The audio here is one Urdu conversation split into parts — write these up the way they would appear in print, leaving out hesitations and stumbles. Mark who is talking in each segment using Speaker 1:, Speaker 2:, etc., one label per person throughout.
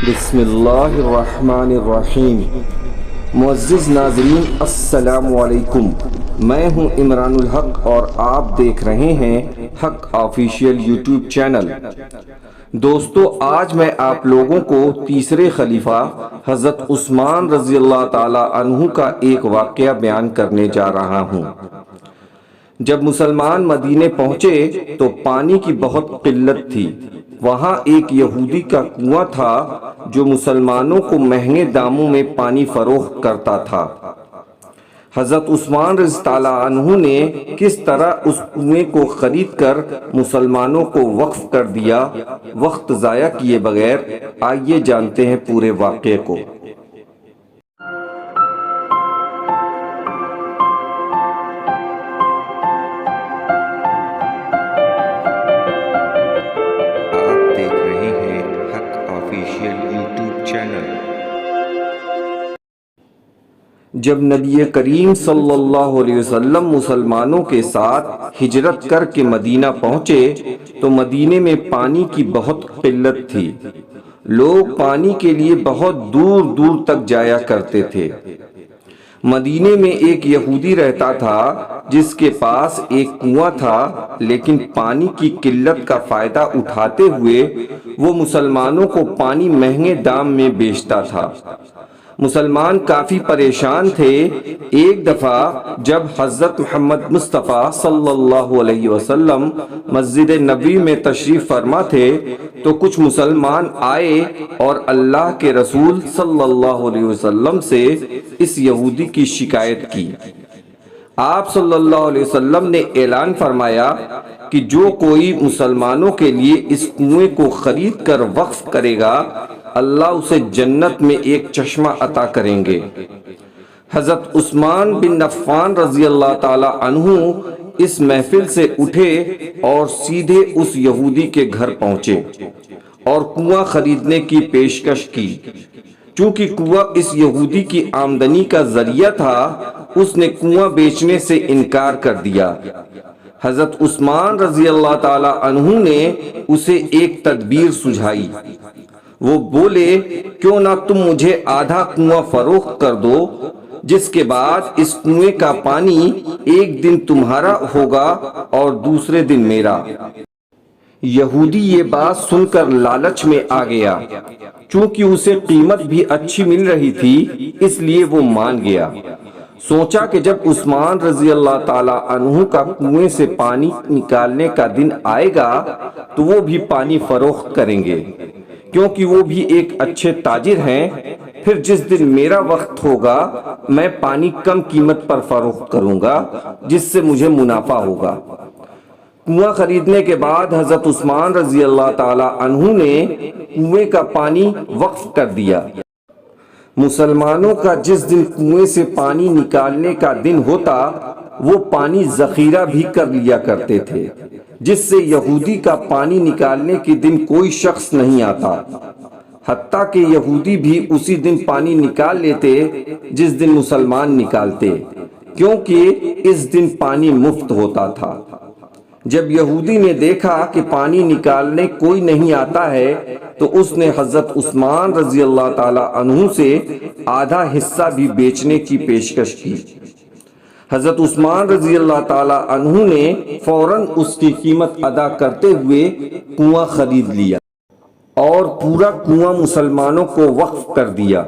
Speaker 1: بسم اللہ الرحمن الرحیم۔ معزز ناظرین السلام علیکم، میں ہوں عمران الحق اور آپ دیکھ رہے ہیں حق آفیشیل یوٹیوب چینل۔ دوستو، آج میں آپ لوگوں کو تیسرے خلیفہ حضرت عثمان رضی اللہ تعالی عنہ کا ایک واقعہ بیان کرنے جا رہا ہوں۔ جب مسلمان مدینے پہنچے تو پانی کی بہت قلت تھی۔ وہاں ایک یہودی کا کنواں تھا جو مسلمانوں کو مہنگے داموں میں پانی فروخت کرتا تھا۔ حضرت عثمان رضی اللہ عنہ نے کس طرح اس کنویں کو خرید کر مسلمانوں کو وقف کر دیا، وقت ضائع کیے بغیر آئیے جانتے ہیں پورے واقعے کو۔ جب نبی کریم صلی اللہ علیہ وسلم مسلمانوں کے ساتھ ہجرت کر کے مدینہ پہنچے تو مدینے میں پانی کی بہت قلت تھی۔ لوگ پانی کے لیے بہت دور دور تک جایا کرتے تھے۔ مدینے میں ایک یہودی رہتا تھا جس کے پاس ایک کنواں تھا، لیکن پانی کی قلت کا فائدہ اٹھاتے ہوئے وہ مسلمانوں کو پانی مہنگے دام میں بیچتا تھا۔ مسلمان کافی پریشان تھے۔ ایک دفعہ جب حضرت محمد مصطفیٰ صلی اللہ علیہ وسلم مسجد نبوی میں تشریف فرما تھے تو کچھ مسلمان آئے اور اللہ کے رسول صلی اللہ علیہ وسلم سے اس یہودی کی شکایت کی۔ آپ صلی اللہ علیہ وسلم نے اعلان فرمایا کہ جو کوئی مسلمانوں کے لیے اس کنویں کو خرید کر وقف کرے گا، اللہ اسے جنت میں ایک چشمہ عطا کریں گے۔ حضرت عثمان بن عفان رضی اللہ تعالی عنہ اس محفل سے اٹھے اور سیدھے اس یہودی کے گھر پہنچے اور کنواں خریدنے کی پیشکش کی۔ چونکہ کنواں اس یہودی کی آمدنی کا ذریعہ تھا، اس نے کنواں بیچنے سے انکار کر دیا۔ حضرت عثمان رضی اللہ تعالی عنہ نے اسے ایک تدبیر سجھائی۔ وہ بولے، کیوں نہ تم مجھے آدھا کنواں فروخت کر دو، جس کے بعد اس کنویں کا پانی ایک دن تمہارا ہوگا اور دوسرے دن میرا۔ یہودی یہ بات سن کر لالچ میں آ گیا۔ چونکہ اسے قیمت بھی اچھی مل رہی تھی، اس لیے وہ مان گیا۔ سوچا کہ جب عثمان رضی اللہ تعالی عنہ کا کنویں سے پانی نکالنے کا دن آئے گا تو وہ بھی پانی فروخت کریں گے، کیونکہ وہ بھی ایک اچھے تاجر ہیں۔ پھر جس دن میرا وقت ہوگا میں پانی کم قیمت پر فروخت کروں گا، جس سے مجھے منافع ہوگا۔ کنواں خریدنے کے بعد حضرت عثمان رضی اللہ تعالی عنہ نے کنویں کا پانی وقف کر دیا۔ مسلمانوں کا جس دن کنویں سے پانی نکالنے کا دن ہوتا، وہ پانی ذخیرہ بھی کر لیا کرتے تھے، جس سے یہودی کا پانی نکالنے کے دن کوئی شخص نہیں آتا۔ حتیٰ کہ یہودی بھی اسی دن پانی نکال لیتے جس دن مسلمان نکالتے، کیونکہ اس دن پانی مفت ہوتا تھا۔ جب یہودی نے دیکھا کہ پانی نکالنے کوئی نہیں آتا ہے تو اس نے حضرت عثمان رضی اللہ تعالی عنہ سے آدھا حصہ بھی بیچنے کی پیشکش کی۔ حضرت عثمان رضی اللہ تعالی عنہ نے فوراً اس کی قیمت ادا کرتے ہوئے کنواں خرید لیا اور پورا کنواں مسلمانوں کو وقف کر دیا۔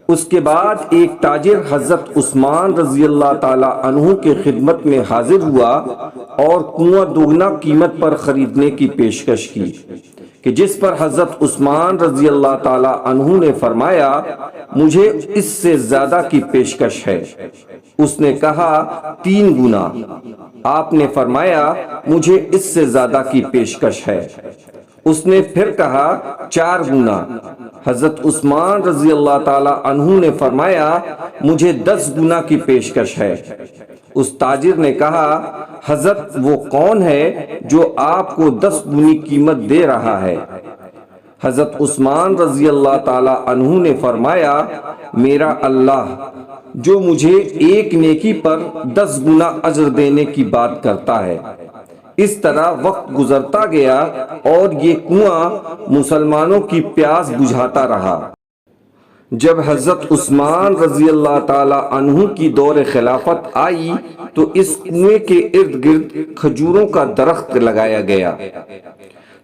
Speaker 1: اس کے بعد ایک تاجر حضرت عثمان رضی اللہ تعالی عنہ کے خدمت میں حاضر ہوا اور کنواں دوگنا قیمت پر خریدنے کی پیشکش کی، کہ جس پر حضرت عثمان رضی اللہ تعالی عنہ نے فرمایا، مجھے اس سے زیادہ کی پیشکش ہے۔ اس نے کہا 3 گنا۔ آپ نے فرمایا مجھے اس سے زیادہ کی پیشکش ہے۔ اس نے پھر کہا 4 گنا۔ حضرت عثمان رضی اللہ تعالی عنہ نے فرمایا مجھے 10 گنا کی پیشکش ہے۔ اس تاجر نے کہا، حضرت وہ کون ہے جو آپ کو 10 گنی قیمت دے رہا ہے؟ حضرت عثمان رضی اللہ تعالی عنہ نے فرمایا، میرا اللہ جو مجھے ایک نیکی پر 10 گنا اجر دینے کی بات کرتا ہے۔ اس طرح وقت گزرتا گیا اور یہ کنواں مسلمانوں کی پیاس بجھاتا رہا۔ جب حضرت عثمان رضی اللہ تعالی عنہ کی دور خلافت آئی تو اس کنویں کے ارد گرد کھجوروں کا درخت لگایا گیا۔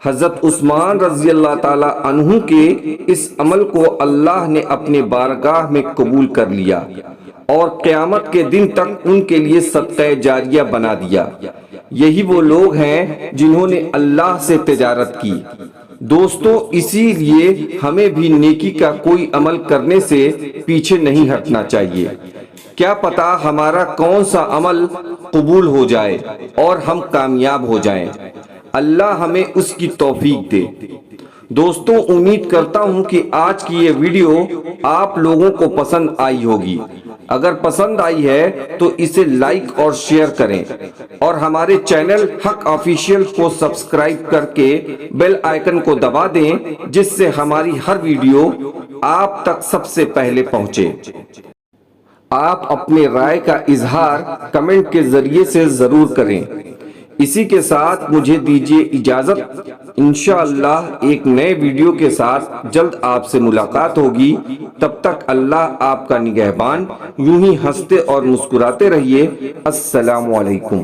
Speaker 1: حضرت عثمان رضی اللہ تعالی عنہ کے اس عمل کو اللہ نے اپنے بارگاہ میں قبول کر لیا اور قیامت کے دن تک ان کے لیے صدقہ جاریہ بنا دیا۔ یہی وہ لوگ ہیں جنہوں نے اللہ سے تجارت کی۔ دوستو، اسی لیے ہمیں بھی نیکی کا کوئی عمل کرنے سے پیچھے نہیں ہٹنا چاہیے۔ کیا پتا ہمارا کون سا عمل قبول ہو جائے اور ہم کامیاب ہو جائیں۔ اللہ ہمیں اس کی توفیق دے۔ دوستو، امید کرتا ہوں کہ آج کی یہ ویڈیو آپ لوگوں کو پسند آئی ہوگی۔ اگر پسند آئی ہے تو اسے لائک اور شیئر کریں اور ہمارے چینل حق آفیشیل کو سبسکرائب کر کے بیل آئیکن کو دبا دیں، جس سے ہماری ہر ویڈیو آپ تک سب سے پہلے پہنچے۔ آپ اپنے رائے کا اظہار کمنٹ کے ذریعے سے ضرور کریں۔ اسی کے ساتھ مجھے دیجیے اجازت۔ انشاءاللہ ایک نئے ویڈیو کے ساتھ جلد آپ سے ملاقات ہوگی۔ تب تک اللہ آپ کا نگہبان۔ یوں ہی ہنستے اور مسکراتے رہیے۔ السلام علیکم۔